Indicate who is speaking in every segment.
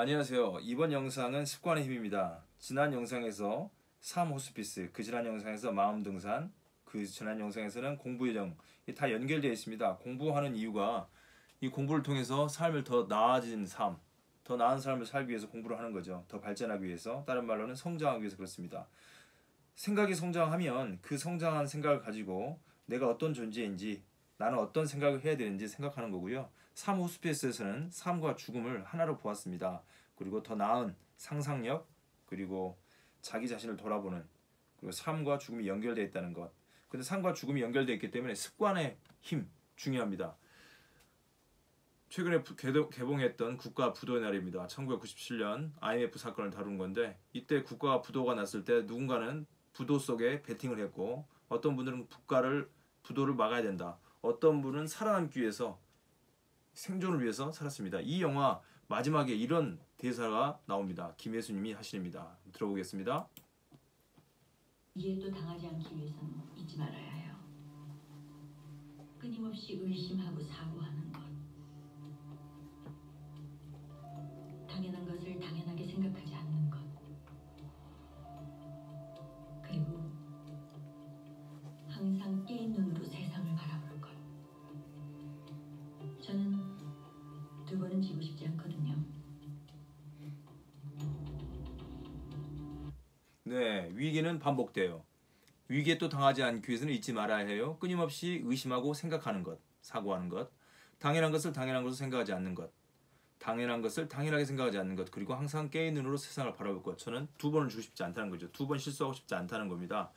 Speaker 1: 안녕하세요. 이번 영상은 습관의 힘입니다. 지난 영상에서 삶 호스피스, 그 지난 영상에서 마음 등산, 그 지난 영상에서는 공부 예정, 다 연결되어 있습니다. 공부하는 이유가 이 공부를 통해서 삶을 더 나아진 삶, 더 나은 삶을 살기 위해서 공부를 하는 거죠. 더 발전하기 위해서, 다른 말로는 성장하기 위해서 그렇습니다. 생각이 성장하면 그 성장한 생각을 가지고 내가 어떤 존재인지, 나는 어떤 생각을 해야 되는지 생각하는 거고요. 삶 호스피스에서는 삶과 죽음을 하나로 보았습니다. 그리고 더 나은 상상력, 그리고 자기 자신을 돌아보는, 그리고 삶과 죽음이 연결되어 있다는 것. 근데 삶과 죽음이 연결되어 있기 때문에 습관의 힘 중요합니다. 최근에 개봉했던 국가 부도의 날입니다. 1997년 IMF 사건을 다룬 건데, 이때 국가 부도가 났을 때 누군가는 부도 속에 베팅을 했고, 어떤 분들은 부도를 막아야 된다, 어떤 분은 살아남기 위해서, 생존을 위해서 살았습니다. 이 영화 마지막에 이런 대사가 나옵니다. 김혜수님이 하시입니다. 들어보겠습니다.
Speaker 2: 이에 또 당하지 않기 위해서는 잊지 말아야 해요. 끊임없이 의심하고 사고하는 것. 당연한 것을 당연하게 생각하지 않는 것. 그리고 항상 깨인 눈으로 세상을 바라보는 것. 저는 두 번은 지고 싶지 않거든요.
Speaker 1: 네, 위기는 반복돼요. 위기에 또 당하지 않기 위해서는 잊지 말아야 해요. 끊임없이 의심하고 생각하는 것, 사고하는 것. 당연한 것을 당연한 것으로 생각하지 않는 것. 당연한 것을 당연하게 생각하지 않는 것. 그리고 항상 깨인 눈으로 세상을 바라볼 것. 저는 두 번을 주고 싶지 않다는 거죠. 두 번 실수하고 싶지 않다는 겁니다.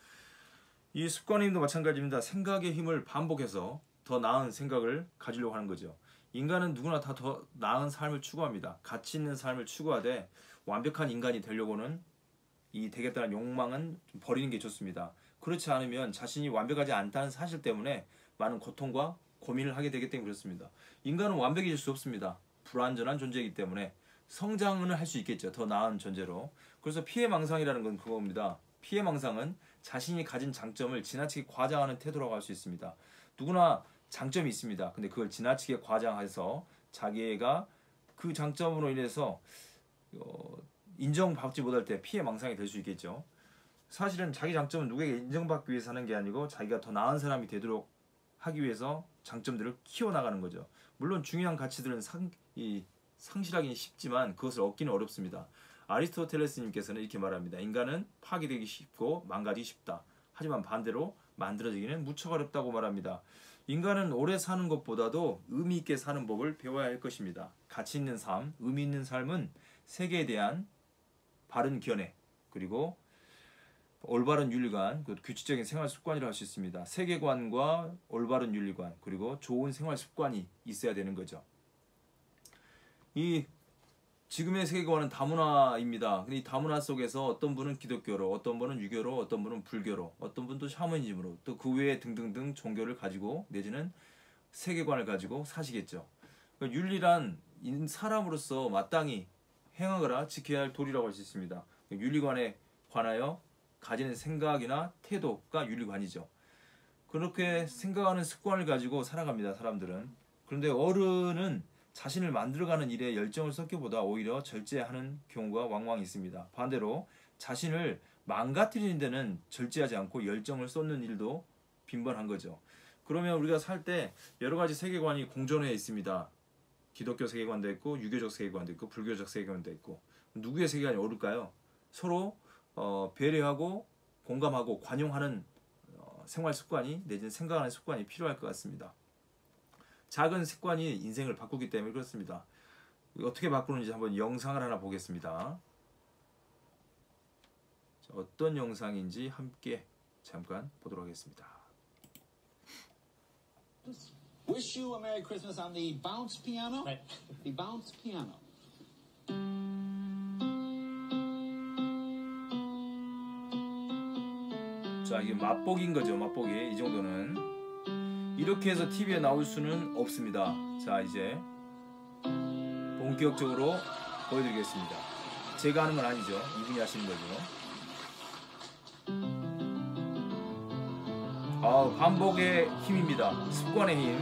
Speaker 1: 이 습관의 힘도 마찬가지입니다. 생각의 힘을 반복해서 더 나은 생각을 가지려고 하는 거죠. 인간은 누구나 다 더 나은 삶을 추구합니다. 가치 있는 삶을 추구하되, 완벽한 인간이 되려고는 이 되겠다는 욕망은 좀 버리는 게 좋습니다. 그렇지 않으면 자신이 완벽하지 않다는 사실 때문에 많은 고통과 고민을 하게 되기 때문에 그렇습니다. 인간은 완벽해질 수 없습니다. 불완전한 존재이기 때문에 성장은 할 수 있겠죠. 더 나은 존재로. 그래서 피해망상이라는 건 그겁니다. 피해망상은 자신이 가진 장점을 지나치게 과장하는 태도라고 할 수 있습니다. 누구나 장점이 있습니다. 근데 그걸 지나치게 과장해서 자기가 그 장점으로 인해서 인정받지 못할 때 피해망상이 될 수 있겠죠. 사실은 자기 장점은 누구에게 인정받기 위해서 하는 게 아니고, 자기가 더 나은 사람이 되도록 하기 위해서 장점들을 키워나가는 거죠. 물론 중요한 가치들은 상실하기는 쉽지만 그것을 얻기는 어렵습니다. 아리스토텔레스님께서는 이렇게 말합니다. 인간은 파괴되기 쉽고 망가지기 쉽다. 하지만 반대로 만들어지기는 무척 어렵다고 말합니다. 인간은 오래 사는 것보다도 의미 있게 사는 법을 배워야 할 것입니다. 가치 있는 삶, 의미 있는 삶은 세계에 대한 바른 견해, 그리고 올바른 윤리관, 규칙적인 생활 습관이라고 할 수 있습니다. 세계관과 올바른 윤리관, 그리고 좋은 생활 습관이 있어야 되는 거죠. 이 지금의 세계관은 다문화입니다. 근데 이 다문화 속에서 어떤 분은 기독교로, 어떤 분은 유교로, 어떤 분은 불교로, 어떤 분도 샤머니즘으로, 또 그 외에 등등등 종교를 가지고 내지는 세계관을 가지고 사시겠죠. 그러니까 윤리란 사람으로서 마땅히 행하거나 지켜야 할 도리라고 할 수 있습니다. 윤리관에 관하여 가지는 생각이나 태도가 윤리관이죠. 그렇게 생각하는 습관을 가지고 살아갑니다, 사람들은. 그런데 어른은 자신을 만들어가는 일에 열정을 쏟기보다 오히려 절제하는 경우가 왕왕 있습니다. 반대로 자신을 망가뜨리는 데는 절제하지 않고 열정을 쏟는 일도 빈번한 거죠. 그러면 우리가 살 때 여러 가지 세계관이 공존해 있습니다. 기독교 세계관도 있고, 유교적 세계관도 있고, 불교적 세계관도 있고. 누구의 세계관이 옳을까요? 서로 배려하고 공감하고 관용하는 생활 습관이, 내지는 생각하는 습관이 필요할 것 같습니다. 작은 습관이 인생을 바꾸기 때문에 그렇습니다. 어떻게 바꾸는지 한번 영상을 하나 보겠습니다. 어떤 영상인지 함께 잠깐 보도록 하겠습니다.
Speaker 3: Wish you a Merry Christmas on the bounce piano. Right. The bounce piano.
Speaker 1: 자, 이게 맛보기인 거죠. 맛보기. 이 정도는. 이렇게 해서 TV에 나올 수는 없습니다. 자, 이제 본격적으로 보여드리겠습니다. 제가 하는 건 아니죠. 이분이 하시는 거죠. 반복의 힘입니다. 습관의 힘.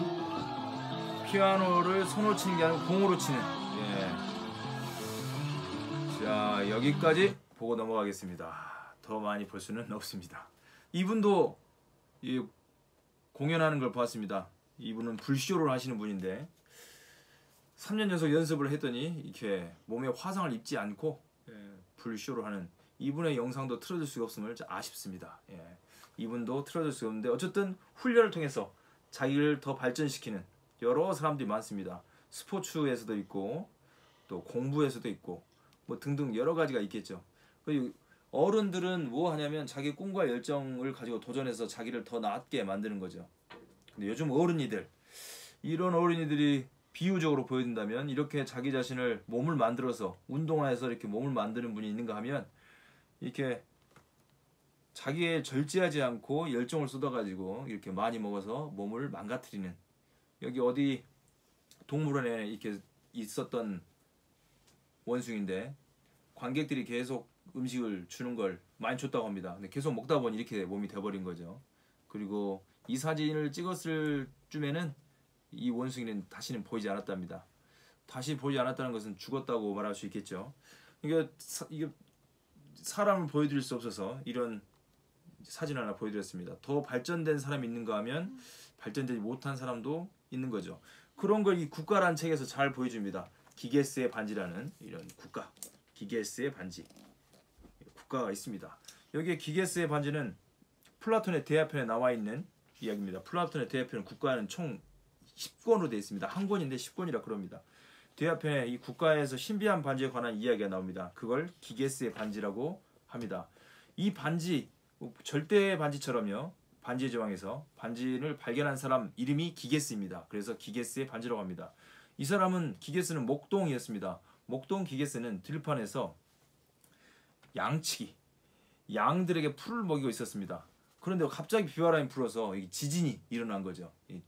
Speaker 1: 피아노를 손으로 치는 게 아니고 공으로 치는. 예. 자, 여기까지 보고 넘어가겠습니다. 더 많이 볼 수는 없습니다. 이분도 이 공연하는 걸 봤습니다. 이분은 불쇼를 하시는 분인데 3년 연속 연습을 했더니 이렇게 몸에 화상을 입지 않고 불쇼를 하는 이분의 영상도 틀어줄 수가 없음을 아쉽습니다. 이분도 틀어줄 수가 없는데 어쨌든 훈련을 통해서 자기를 더 발전시키는 여러 사람들이 많습니다. 스포츠에서도 있고 또 공부에서도 있고 뭐 등등 여러 가지가 있겠죠. 그리고 어른들은 뭐 하냐면 자기 꿈과 열정을 가지고 도전해서 자기를 더 낫게 만드는 거죠. 근데 요즘 어른이들, 이런 어린이들이 비유적으로 보여준다면 이렇게 자기 자신을 몸을 만들어서 운동화에서 이렇게 몸을 만드는 분이 있는가 하면 이렇게 자기의 절제하지 않고 열정을 쏟아가지고 이렇게 많이 먹어서 몸을 망가뜨리는, 여기 어디 동물원에 이렇게 있었던 원숭이인데 관객들이 계속 음식을 주는 걸 많이 줬다고 합니다. 근데 계속 먹다 보니 이렇게 몸이 돼버린 거죠. 그리고 이 사진을 찍었을 쯤에는 이 원숭이는 다시는 보이지 않았답니다. 다시 보이지 않았다는 것은 죽었다고 말할 수 있겠죠. 이게 사람을 보여드릴 수 없어서 이런 사진 하나 보여드렸습니다. 더 발전된 사람이 있는가 하면 발전되지 못한 사람도 있는 거죠. 그런 걸 이 국가라는 책에서 잘 보여줍니다. 기게스의 반지라는 이런 국가, 기게스의 반지 국가가 있습니다. 여기에 기게스의 반지는 플라톤의 대화편에 나와 있는 이야기입니다. 플라톤의 대화편 국가는 총 10권으로 되어 있습니다. 한 권인데 10권이라 그럽니다. 대화편에 이 국가에서 신비한 반지에 관한 이야기가 나옵니다. 그걸 기게스의 반지라고 합니다. 이 반지, 절대 반지처럼요, 반지의 제왕에서 반지를 발견한 사람 이름이 기게스입니다. 그래서 기게스의 반지라고 합니다. 이 사람은, 기게스는 목동이었습니다. 목동 기게스는 들판에서 양치기, 양들에게 풀을 먹이고 있었습니다. 그런데 갑자기 비바람이 불어서 지진이 일어난 거죠. 이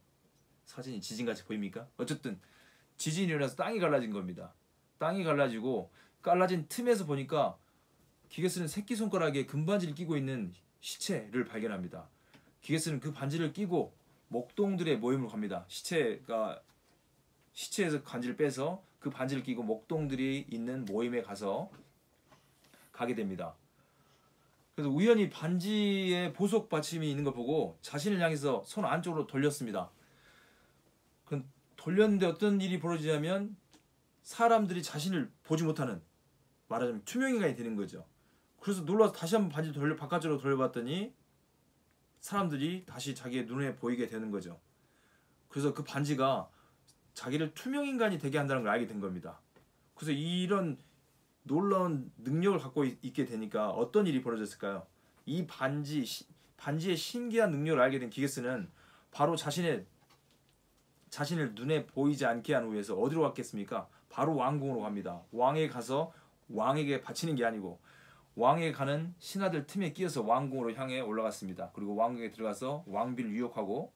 Speaker 1: 사진이 지진같이 보입니까? 어쨌든 지진이 일어나서 땅이 갈라진 겁니다. 땅이 갈라지고 갈라진 틈에서 보니까 기게스는 새끼손가락에 금반지를 끼고 있는 시체를 발견합니다. 기게스는 그 반지를 끼고 목동들의 모임을 갑니다. 시체에서 반지를 빼서 그 반지를 끼고 목동들이 있는 모임에 가게 됩니다. 그래서 우연히 반지에 보석 받침이 있는 걸 보고 자신을 향해서 손 안쪽으로 돌렸습니다. 돌렸는데 어떤 일이 벌어지냐면 사람들이 자신을 보지 못하는, 말하자면 투명인간이 되는 거죠. 그래서 놀라서 다시 한번 반지를 바깥으로 돌려봤더니 사람들이 다시 자기의 눈에 보이게 되는 거죠. 그래서 그 반지가 자기를 투명인간이 되게 한다는 걸 알게 된 겁니다. 그래서 이런 놀라운 능력을 갖고 있게 되니까 어떤 일이 벌어졌을까요? 이 반지의 신기한 능력을 알게 된 기게스는 바로 자신을 눈에 보이지 않게 한 후에서 어디로 갔겠습니까? 바로 왕궁으로 갑니다. 왕에 가서 왕에게 바치는 게 아니고 왕에게 가는 신하들 틈에 끼어서 왕궁으로 향해 올라갔습니다. 그리고 왕궁에 들어가서 왕비를 유혹하고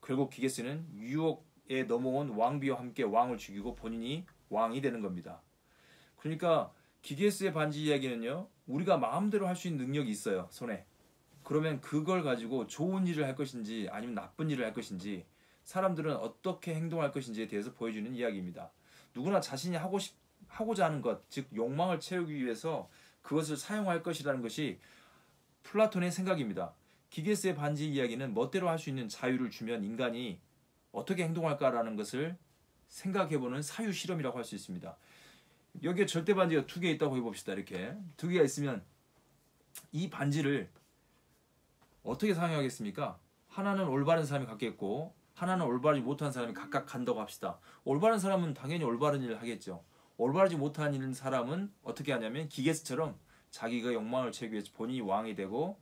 Speaker 1: 결국 기게스는 유혹에 넘어온 왕비와 함께 왕을 죽이고 본인이 왕이 되는 겁니다. 그러니까 기게스의 반지 이야기는요, 우리가 마음대로 할 수 있는 능력이 있어요, 손에. 그러면 그걸 가지고 좋은 일을 할 것인지 아니면 나쁜 일을 할 것인지, 사람들은 어떻게 행동할 것인지에 대해서 보여주는 이야기입니다. 누구나 자신이 하고자 하는 것, 즉 욕망을 채우기 위해서 그것을 사용할 것이라는 것이 플라톤의 생각입니다. 기게스의 반지 이야기는 멋대로 할 수 있는 자유를 주면 인간이 어떻게 행동할까라는 것을 생각해보는 사유 실험이라고 할 수 있습니다. 여기에 절대 반지가 2개 있다고 해봅시다. 이렇게 2개가 있으면 이 반지를 어떻게 사용하겠습니까? 하나는 올바른 사람이 갖겠고 하나는 올바르지 못한 사람이 각각 간다고 합시다. 올바른 사람은 당연히 올바른 일을 하겠죠. 올바르지 못한 사람은 어떻게 하냐면 기게스처럼 자기가 욕망을 채우기 위해서 본인이 왕이 되고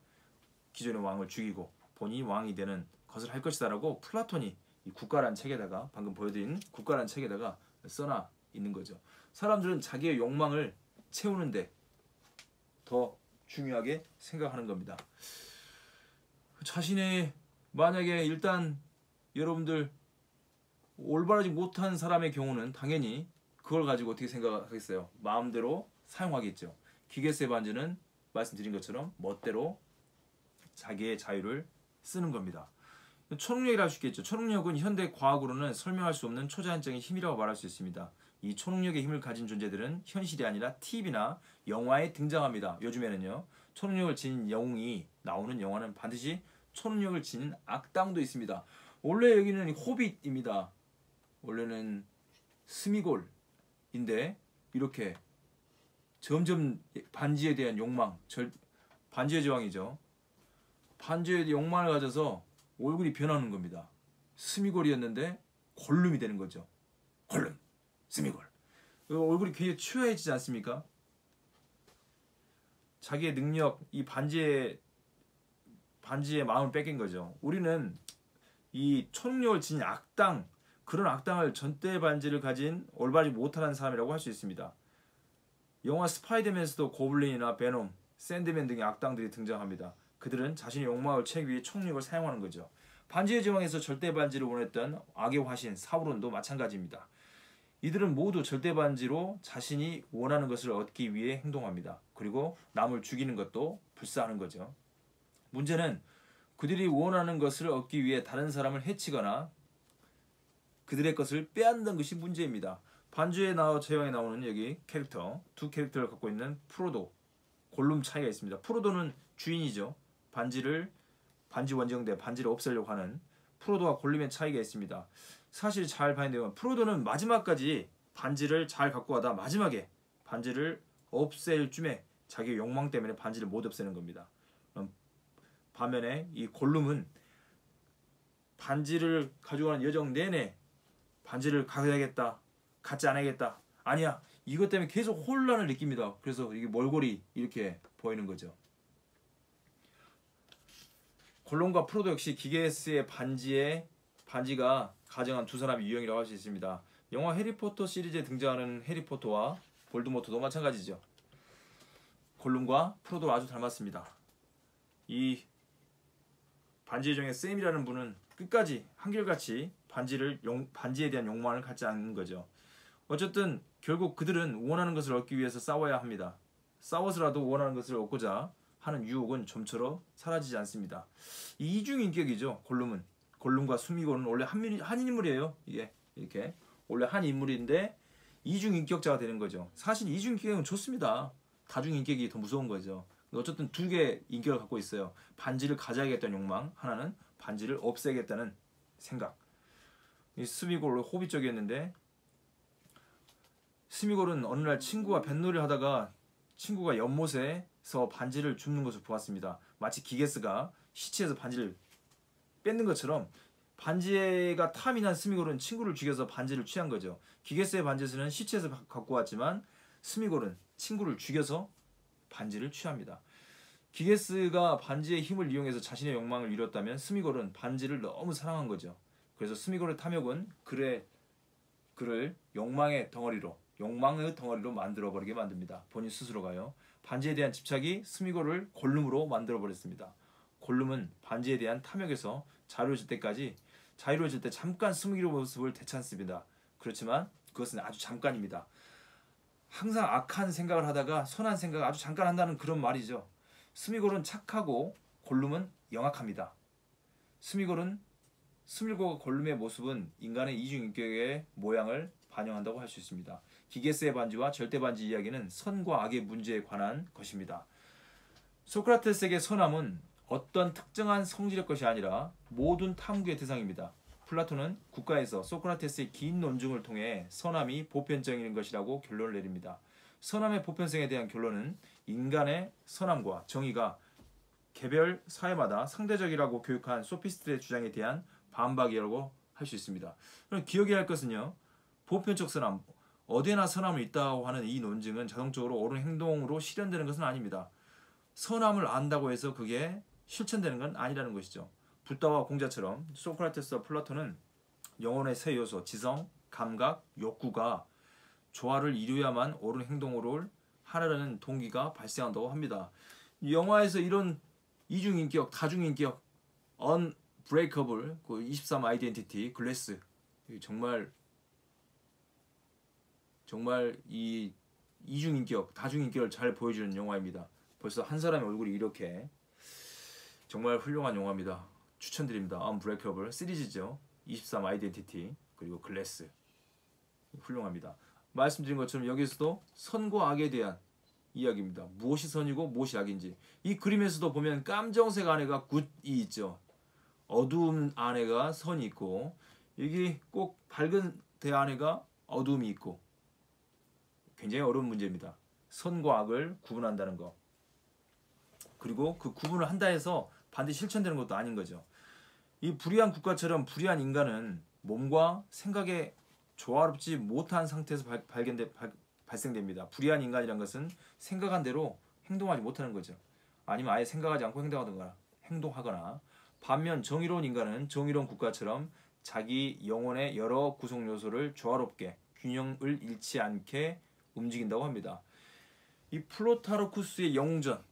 Speaker 1: 기존의 왕을 죽이고 본인이 왕이 되는 것을 할 것이다 라고 플라톤이 이 국가라는 책에다가, 방금 보여드린 국가라는 책에다가 써놔 있는 거죠. 사람들은 자기의 욕망을 채우는데 더 중요하게 생각하는 겁니다. 자신의, 만약에 일단 여러분들 올바르지 못한 사람의 경우는 당연히 그걸 가지고 어떻게 생각하겠어요? 마음대로 사용하겠죠. 기게스의 반지는 말씀드린 것처럼 멋대로 자기의 자유를 쓰는 겁니다. 초능력이라 할 수 있겠죠. 초능력은 현대 과학으로는 설명할 수 없는 초자연적인 힘이라고 말할 수 있습니다. 이 초능력의 힘을 가진 존재들은 현실이 아니라 TV나 영화에 등장합니다. 요즘에는요. 초능력을 지닌 영웅이 나오는 영화는 반드시 초능력을 지닌 악당도 있습니다. 원래 여기는 호빗입니다. 원래는 스미골인데 이렇게 점점 반지에 대한 욕망, 반지의 제왕이죠. 반지의 욕망을 가져서 얼굴이 변하는 겁니다. 스미골이었는데 골룸이 되는 거죠. 골룸, 스미골. 얼굴이 굉장히 추해지지 않습니까? 자기의 능력, 이 반지의 마음을 뺏긴 거죠. 우리는 이 초능력을 지닌 악당, 그런 악당을 전대 반지를 가진 올바르지 못하는 사람이라고 할 수 있습니다. 영화 스파이더맨에서도 고블린이나 베놈, 샌드맨 등의 악당들이 등장합니다. 그들은 자신의 욕망을 채우기 위해 초능력을 사용하는 거죠. 반지의 제왕에서 절대 반지를 원했던 악의 화신 사우론도 마찬가지입니다. 이들은 모두 절대 반지로 자신이 원하는 것을 얻기 위해 행동합니다. 그리고 남을 죽이는 것도 불사하는 거죠. 문제는 그들이 원하는 것을 얻기 위해 다른 사람을 해치거나 그들의 것을 빼앗는 것이 문제입니다. 반지의 제왕에 나오는 여기 캐릭터, 두 캐릭터를 갖고 있는 프로도, 골룸 차이가 있습니다. 프로도는 주인이죠. 반지 원정대, 반지를 없애려고 하는 프로도와 골룸의 차이가 있습니다. 사실 잘 봐야 되면 프로도는 마지막까지 반지를 잘 갖고 가다 마지막에 반지를 없앨 쯤에 자기의 욕망 때문에 반지를 못 없애는 겁니다. 반면에 이 골룸은 반지를 가져가는 여정 내내 반지를 가져야겠다, 갖지 않아야겠다, 아니야, 이것 때문에 계속 혼란을 느낍니다. 그래서 이게 몰골이 이렇게 보이는 거죠. 골룸과 프로도 역시 기게스의 반지가 가정한 두 사람의 유형이라고 할 수 있습니다. 영화 해리포터 시리즈에 등장하는 해리포터와 볼드모트도 마찬가지죠. 골룸과 프로도 아주 닮았습니다. 이 반지의 제왕의 샘이라는 분은 끝까지 한결같이 반지에 대한 욕망을 갖지 않는 거죠. 어쨌든 결국 그들은 원하는 것을 얻기 위해서 싸워야 합니다. 싸워서라도 원하는 것을 얻고자 하는 유혹은 좀처럼 사라지지 않습니다. 이중인격이죠. 골룸과 스미골은 원래 한 인물이에요. 이게 이렇게 원래 한 인물인데 이중인격자가 되는 거죠. 사실 이중인격은 좋습니다. 다중인격이 더 무서운 거죠. 어쨌든 두 개의 인격을 갖고 있어요. 반지를 가져야겠다는 욕망, 하나는 반지를 없애겠다는 생각. 이 스미골은 호빗 쪽이었는데 스미골은 어느 날 친구와 뱃놀이를 하다가 친구가 연못에서 반지를 줍는 것을 보았습니다. 마치 기게스가 시체에서 반지를 뺏는 것처럼 반지가 탐이 난 스미골은 친구를 죽여서 반지를 취한 거죠. 기게스의 반지에서는 시체에서 갖고 왔지만 스미골은 친구를 죽여서 반지를 취합니다. 기게스가 반지의 힘을 이용해서 자신의 욕망을 이뤘다면 스미골은 반지를 너무 사랑한 거죠. 그래서 스미골의 탐욕은 그를 욕망의 덩어리로 만들어버리게 만듭니다. 본인 스스로가요. 반지에 대한 집착이 스미골을 골룸으로 만들어버렸습니다. 골룸은 반지에 대한 탐욕에서 자유로워질 때 잠깐 스미골의 모습을 되찾습니다. 그렇지만 그것은 아주 잠깐입니다. 항상 악한 생각을 하다가 선한 생각을 아주 잠깐 한다는 그런 말이죠. 스미골은 착하고 골룸은 영악합니다. 스미골과 골룸의 모습은 인간의 이중인격의 모양을 반영한다고 할 수 있습니다. 기게스의 반지와 절대 반지 이야기는 선과 악의 문제에 관한 것입니다. 소크라테스에게 선함은 어떤 특정한 성질의 것이 아니라 모든 탐구의 대상입니다. 플라톤은 국가에서 소크라테스의 긴 논증을 통해 선함이 보편적인 것이라고 결론을 내립니다. 선함의 보편성에 대한 결론은 인간의 선함과 정의가 개별 사회마다 상대적이라고 교육한 소피스트의 주장에 대한 반박이라고 할 수 있습니다. 그럼 기억해야 할 것은요. 보편적 선함, 어디나 선함이 있다고 하는 이 논증은 자동적으로 옳은 행동으로 실현되는 것은 아닙니다. 선함을 안다고 해서 그게 실천되는 건 아니라는 것이죠. 붓다와 공자처럼 소크라테스와 플라톤은 영혼의 세 요소, 지성, 감각, 욕구가 조화를 이루어야만 옳은 행동으로 하려는 동기가 발생한다고 합니다. 이 영화에서 이런 이중인격, 다중인격, unbreakable, 23 아이덴티티, 글래스, 정말 이 이중인격, 다중인격을 잘 보여주는 영화입니다. 벌써 한 사람의 얼굴이 이렇게 정말 훌륭한 영화입니다. 추천드립니다. Unbreakable 시리즈죠. 23 아이덴티티 그리고 글래스 훌륭합니다. 말씀드린 것처럼 여기서도 선과 악에 대한 이야기입니다. 무엇이 선이고 무엇이 악인지. 이 그림에서도 보면 깜정색 안에가 굿이 있죠. 어두운 안에가 선이 있고, 여기 꼭 밝은 대 안에가 어두움이 있고, 굉장히 어려운 문제입니다. 선과 악을 구분한다는 거. 그리고 그 구분을 한다 해서 반드시 실천되는 것도 아닌 거죠. 이 불의한 국가처럼 불의한 인간은 몸과 생각에 조화롭지 못한 상태에서 발생됩니다. 불의한 인간이란 것은 생각한 대로 행동하지 못하는 거죠. 아니면 아예 생각하지 않고 행동하거나. 반면 정의로운 인간은 정의로운 국가처럼 자기 영혼의 여러 구성 요소를 조화롭게 균형을 잃지 않게 움직인다고 합니다. 이 플루타르쿠스의 영웅전,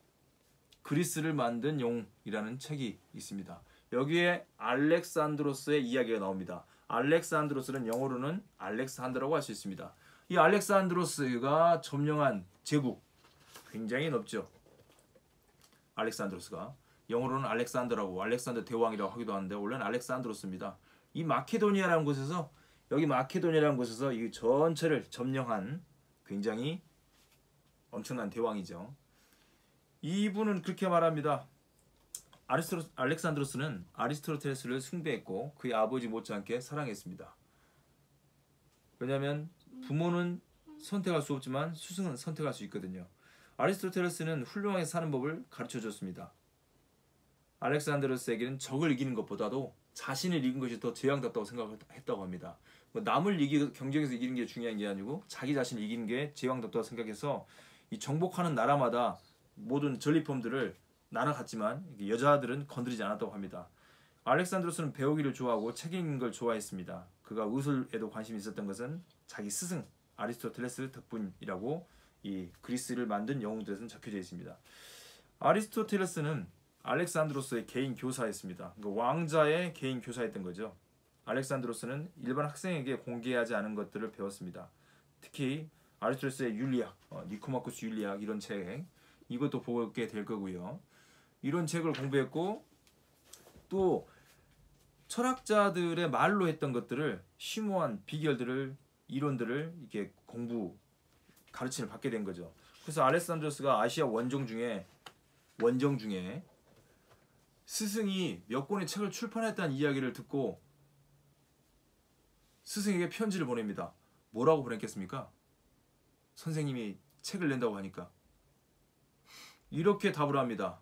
Speaker 1: 그리스를 만든 영웅이라는 책이 있습니다. 여기에 알렉산드로스의 이야기가 나옵니다. 알렉산드로스는 영어로는 알렉산더라고 할 수 있습니다. 이 알렉산드로스가 점령한 제국 굉장히 넓죠. 알렉산드로스가 영어로는 알렉산더라고, 알렉산더 대왕이라고 하기도 하는데 원래는 알렉산드로스입니다. 이 마케도니아라는 곳에서, 여기 마케도니아라는 곳에서 이 전체를 점령한 굉장히 엄청난 대왕이죠. 이분은 그렇게 말합니다. 알렉산드로스는 아리스토텔레스를 숭배했고 그의 아버지 못지않게 사랑했습니다. 왜냐하면 부모는 선택할 수 없지만 스승은 선택할 수 있거든요. 아리스토텔레스는 훌륭하게 사는 법을 가르쳐줬습니다. 알렉산드로스에게는 적을 이기는 것보다도 자신을 이긴 것이 더 제왕답다고 생각했다고 합니다. 남을 경쟁에서 이기는 게 중요한 게 아니고 자기 자신을 이기는 게 제왕답다고 생각해서 이 정복하는 나라마다 모든 전리품들을 나눠갔지만 여자들은 건드리지 않았다고 합니다. 알렉산드로스는 배우기를 좋아하고 책 읽는 걸 좋아했습니다. 그가 의술에도 관심이 있었던 것은 자기 스승 아리스토텔레스 덕분이라고 이 그리스를 만든 영웅들에서는 적혀져 있습니다. 아리스토텔레스는 알렉산드로스의 개인 교사였습니다. 왕자의 개인 교사였던 거죠. 알렉산드로스는 일반 학생에게 공개하지 않은 것들을 배웠습니다. 특히 아리스토텔레스의 윤리학, 니코마코스 윤리학 이런 책, 이것도 보게 될 거고요. 이런 책을 공부했고 또 철학자들의 말로 했던 것들을 심오한 비결들을, 이론들을 이렇게 가르침을 받게 된 거죠. 그래서 알렉산드로스가 아시아 원정 중에 스승이 몇 권의 책을 출판했다는 이야기를 듣고 스승에게 편지를 보냅니다. 뭐라고 보냈겠습니까? 선생님이 책을 낸다고 하니까 이렇게 답을 합니다.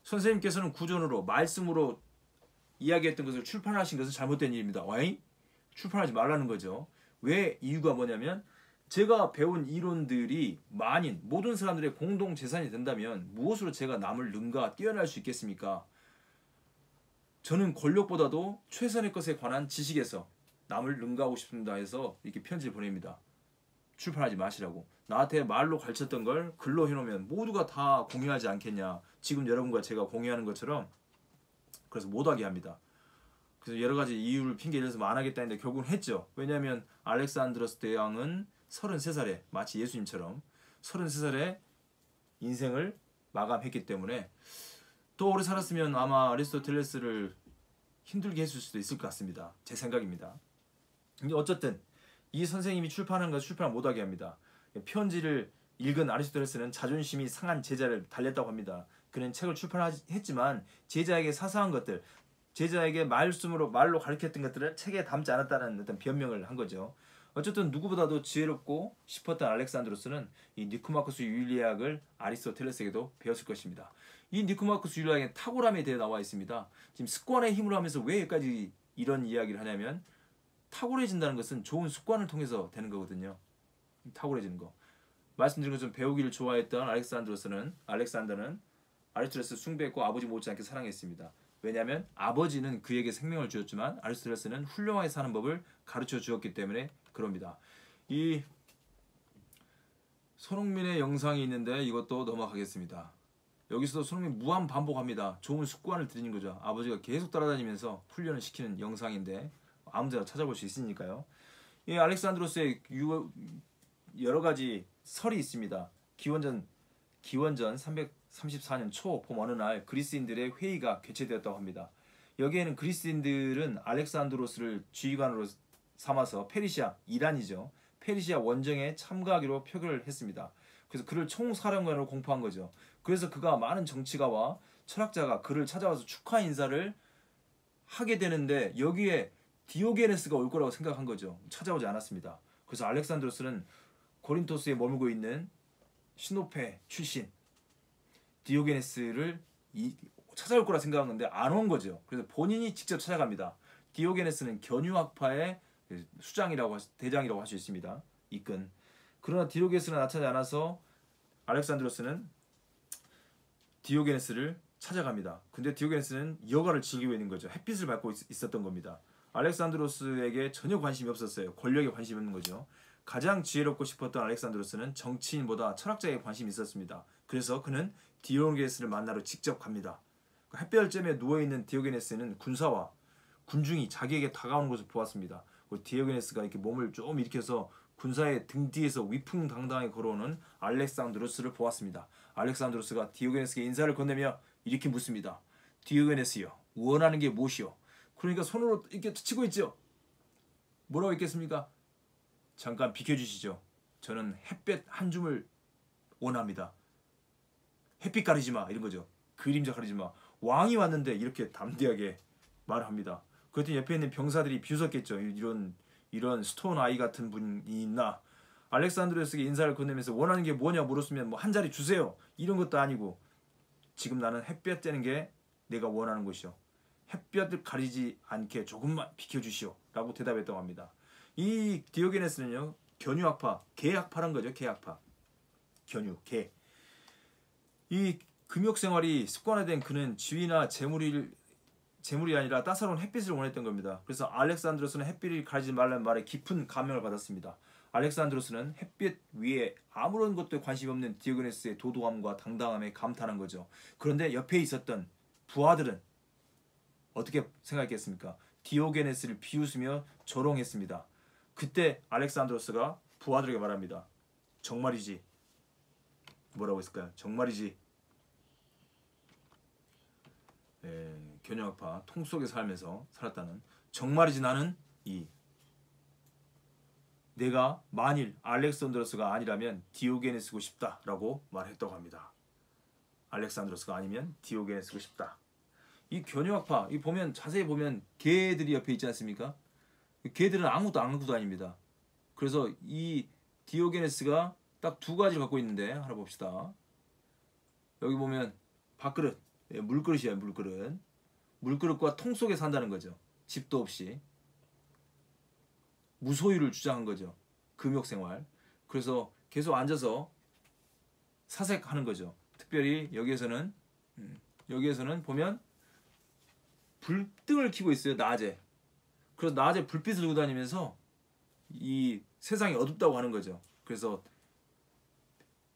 Speaker 1: 선생님께서는 구전으로 말씀으로 이야기했던 것을 출판하신 것은 잘못된 일입니다. 와잉? 출판하지 말라는 거죠. 왜? 이유가 뭐냐면 제가 배운 이론들이 만인 모든 사람들의 공동 재산이 된다면 무엇으로 제가 남을 능가 뛰어날 수 있겠습니까? 저는 권력보다도 최선의 것에 관한 지식에서 남을 능가하고 싶습니다 해서 이렇게 편지를 보냅니다. 출판하지 마시라고. 나한테 말로 가르쳤던 걸 글로 해놓으면 모두가 다 공유하지 않겠냐. 지금 여러분과 제가 공유하는 것처럼. 그래서 못하게 합니다. 그래서 여러 가지 이유를 핑계대서 안 하겠다 했는데 결국은 했죠. 왜냐하면 알렉산드로스 대왕은 33살에 마치 예수님처럼 33살에 인생을 마감했기 때문에 더 오래 살았으면 아마 아리스토텔레스를 힘들게 했을 수도 있을 것 같습니다. 제 생각입니다. 근데 어쨌든 이 선생님이 출판한 것 출판을 못하게 합니다. 편지를 읽은 아리스토텔레스는 자존심이 상한 제자를 달랬다고 합니다. 그는 책을 출판했지만 제자에게 사사한 것들, 제자에게 말로 가르쳤던 것들을 책에 담지 않았다는 어떤 변명을 한 거죠. 어쨌든 누구보다도 지혜롭고 싶었던 알렉산드로스는 이 니코마코스 윤리학을 아리스토텔레스에게도 배웠을 것입니다. 이 니코마코스 윤리학의 탁월함에 대해 나와 있습니다. 지금 습관의 힘으로 하면서 왜 여기까지 이런 이야기를 하냐면 탁월해진다는 것은 좋은 습관을 통해서 되는 거거든요. 탁월해지는 거. 말씀드린 것처럼 배우기를 좋아했던 알렉산더는 아리스토텔레스 숭배했고 아버지 못지않게 사랑했습니다. 왜냐하면 아버지는 그에게 생명을 주었지만 아리스토텔레스는 훌륭하게 사는 법을 가르쳐 주었기 때문에 그럽니다. 이 손흥민의 영상이 있는데 이것도 넘어가겠습니다. 여기서도 손흥민 무한 반복합니다. 좋은 습관을 들이는 거죠. 아버지가 계속 따라다니면서 훈련을 시키는 영상인데 아무데나 찾아볼 수 있으니까요. 이 알렉산드로스의 여러 가지 설이 있습니다. 기원전 334년 초 봄 어느 날 그리스인들의 회의가 개최되었다고 합니다. 여기에는 그리스인들은 알렉산드로스를 지휘관으로 삼아서 페르시아, 이란이죠. 페르시아 원정에 참가하기로 표결을 했습니다. 그래서 그를 총사령관으로 공포한 거죠. 그래서 그가 많은 정치가와 철학자가 그를 찾아와서 축하 인사를 하게 되는데 여기에 디오게네스가 올 거라고 생각한 거죠. 찾아오지 않았습니다. 그래서 알렉산드로스는 고린토스에 머물고 있는 시노페 출신 디오게네스를 찾아올 거라 생각한 건데 안 온 거죠. 그래서 본인이 직접 찾아갑니다. 디오게네스는 견유학파의 대장이라고 할 수 있습니다. 이끈. 그러나 디오게네스가 나타나지 않아서 알렉산드로스는 디오게네스를 찾아갑니다. 근데 디오게네스는 여가를 즐기고 있는 거죠. 햇빛을 받고 있었던 겁니다. 알렉산드로스에게 전혀 관심이 없었어요. 권력에 관심이 없는 거죠. 가장 지혜롭고 싶었던 알렉산드로스는 정치인보다 철학자에 관심이 있었습니다. 그래서 그는 디오게네스를 만나러 직접 갑니다. 햇볕쯤에 누워있는 디오게네스는 군사와 군중이 자기에게 다가오는 것을 보았습니다. 디오게네스가 이렇게 몸을 좀 일으켜서 군사의 등 뒤에서 위풍당당하게 걸어오는 알렉산드로스를 보았습니다. 알렉산드로스가 디오게네스에게 인사를 건네며 이렇게 묻습니다. 디오게네스여, 원하는 게 무엇이요? 그러니까 손으로 이렇게 치고 있죠. 뭐라고 했겠습니까? 잠깐 비켜주시죠. 저는 햇볕 한 줌을 원합니다. 햇빛 가리지 마 이런 거죠. 그림자 가리지 마. 왕이 왔는데 이렇게 담대하게 말을 합니다. 그랬더니 옆에 있는 병사들이 비웃었겠죠. 이런 스톤 아이 같은 분이 있나. 알렉산드로스에게 인사를 건네면서 원하는 게 뭐냐 물었으면 뭐 한 자리 주세요. 이런 것도 아니고 지금 나는 햇볕 쬐는 게 내가 원하는 것이요. 햇볕을 가리지 않게 조금만 비켜주시오. 라고 대답했다고 합니다. 이 디오게네스는요. 견유학파, 개학파란 거죠. 개학파. 견유, 개. 이 금욕생활이 습관화된 그는 지위나 재물이 아니라 따사로운 햇빛을 원했던 겁니다. 그래서 알렉산드로스는 햇빛을 가리지 말라는 말에 깊은 감명을 받았습니다. 알렉산드로스는 햇빛 위에 아무런 것도 관심이 없는 디오게네스의 도도함과 당당함에 감탄한 거죠. 그런데 옆에 있었던 부하들은 어떻게 생각했겠습니까? 디오게네스를 비웃으며 조롱했습니다. 그때 알렉산드로스가 부하들에게 말합니다. 정말이지. 뭐라고 했을까요? 정말이지. 견유학파 통 속에 살면서 살았다는 정말이지 나는 내가 만일 알렉산드로스가 아니라면 디오게네스고 싶다라고 말했다고 합니다. 알렉산드로스가 아니면 디오게네스고 싶다. 이 견유학파 이 보면 자세히 보면 개들이 옆에 있지 않습니까? 개들은 아무것도 아닙니다. 그래서 이 디오게네스가 딱 두 가지를 갖고 있는데 하나 봅시다. 여기 보면 밥그릇, 물그릇이에요. 물그릇. 물그릇과 통 속에 산다는 거죠. 집도 없이. 무소유를 주장한 거죠. 금욕생활. 그래서 계속 앉아서 사색하는 거죠. 특별히 여기에서는 보면 불등을 켜고 있어요. 낮에. 그래서 낮에 불빛을 들고 다니면서 이 세상이 어둡다고 하는 거죠. 그래서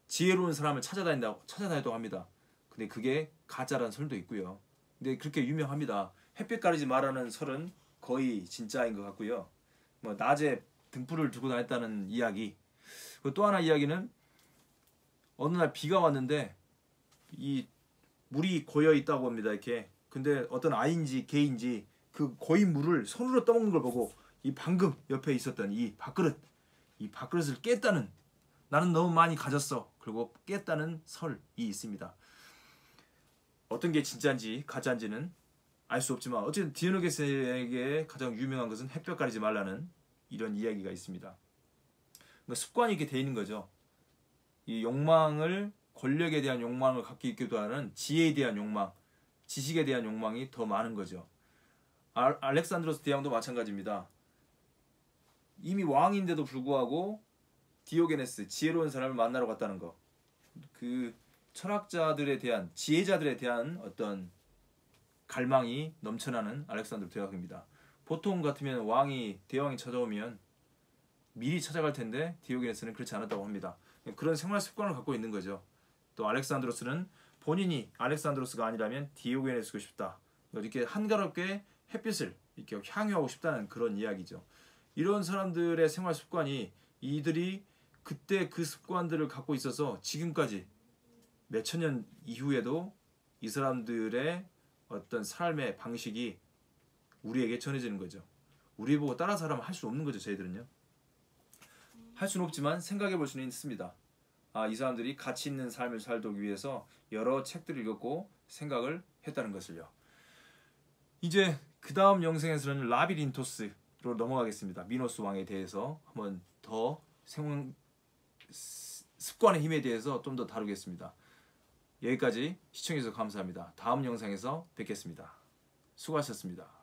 Speaker 1: 지혜로운 사람을 찾아다닌다고 합니다. 근데 그게 가짜라는 설도 있고요. 근데 그렇게 유명합니다. 햇빛 가리지 말라는 설은 거의 진짜인 것 같고요. 뭐 낮에 등불을 들고 다녔다는 이야기. 또 하나 이야기는 어느 날 비가 왔는데 이 물이 고여 있다고 합니다. 이렇게. 근데 어떤 아이인지 개인지 그 고인 물을 손으로 떠먹는 걸 보고 이 방금 옆에 있었던 이 밥그릇을 깼다는 나는 너무 많이 가졌어. 그리고 깼다는 설이 있습니다. 어떤 게 진짜인지 가짜인지는 알 수 없지만 어쨌든 디오게네스에게 가장 유명한 것은 햇볕 가리지 말라는 이런 이야기가 있습니다. 그러니까 습관이 이렇게 돼 있는 거죠. 이 욕망을 권력에 대한 욕망을 갖고 있기도 하는 지혜에 대한 욕망, 지식에 대한 욕망이 더 많은 거죠. 알렉산드로스 대왕도 마찬가지입니다. 이미 왕인데도 불구하고 디오게네스, 지혜로운 사람을 만나러 갔다는 거. 그 철학자들에 대한, 지혜자들에 대한 어떤 갈망이 넘쳐나는 알렉산드로 대왕입니다. 보통 같으면 대왕이 찾아오면 미리 찾아갈 텐데 디오게네스는 그렇지 않았다고 합니다. 그런 생활 습관을 갖고 있는 거죠. 또 알렉산드로스는 본인이 알렉산드로스가 아니라면 디오게네스고 싶다. 이렇게 한가롭게 햇빛을 이렇게 향유하고 싶다는 그런 이야기죠. 이런 사람들의 생활 습관이 이들이 그때 그 습관들을 갖고 있어서 지금까지 몇천 년 이후에도 이 사람들의 어떤 삶의 방식이 우리에게 전해지는 거죠. 우리 보고 따라 살아면 할 수 없는 거죠. 저희들은요. 할 수는 없지만 생각해 볼 수는 있습니다. 이 사람들이 가치 있는 삶을 살기 위해서 여러 책들을 읽었고 생각을 했다는 것을요. 이제 그 다음 영상에서는 라비린토스로 넘어가겠습니다. 미노스 왕에 대해서 한번 더 습관의 힘에 대해서 좀 더 다루겠습니다. 여기까지 시청해주셔서 감사합니다. 다음 영상에서 뵙겠습니다. 수고하셨습니다.